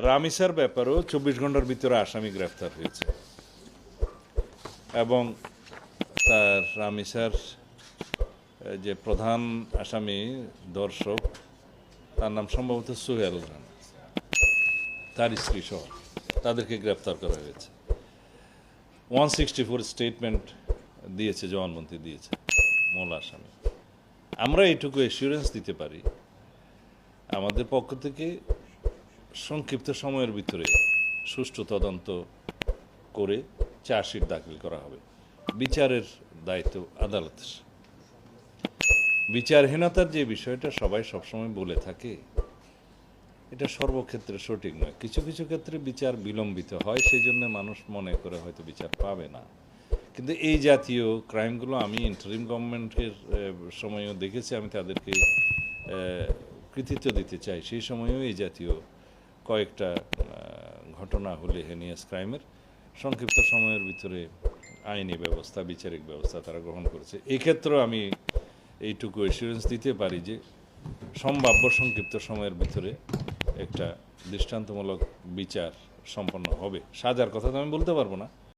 রামিসার ব্যাপারেও 24 ঘন্টার ভিতরে আসামি গ্রেফতার হয়েছে এবং তার রামিসার যে প্রধান আসামি দর্শক তার নাম সম্ভবত সোহেল রানা, তার স্ত্রী সহ তাদেরকে গ্রেফতার করা হয়েছে। 164 স্টেটমেন্ট দিয়েছে, জবানবন্দি দিয়েছে মূল আসামি। আমরা এইটুকু অ্যাসিওরেন্স দিতে পারি, আমাদের পক্ষ থেকে সংক্ষিপ্ত সময়ের ভিতরে সুষ্ঠু তদন্ত করে চার্জশিট দাখিল করা হবে। বিচারের দায়িত্ব আদালতের। বিচারহীনতার যে বিষয়টা সবাই সবসময় বলে থাকে, এটা সর্বক্ষেত্রে সঠিক নয়। কিছু কিছু ক্ষেত্রে বিচার বিলম্বিত হয়, সেই জন্য মানুষ মনে করে হয়তো বিচার পাবে না। কিন্তু এই জাতীয় ক্রাইমগুলো আমি ইন্টারিম গভর্নমেন্টের সময়ও দেখেছি, আমি তাদেরকে কৃতিত্ব দিতে চাই। সেই সময়েও এই জাতীয় কয়েকটা ঘটনা হলে হেনিয়াস ক্রাইমের সংক্ষিপ্ত সময়ের ভিতরে আইনি ব্যবস্থা, বিচারিক ব্যবস্থা তারা গ্রহণ করেছে। এই ক্ষেত্রেও আমি এইটুকু অ্যাসিওরেন্স দিতে পারি যে সম্ভাব্য সংক্ষিপ্ত সময়ের ভিতরে একটা দৃষ্টান্তমূলক বিচার সম্পন্ন হবে। সাজার কথা তো আমি বলতে পারবো না,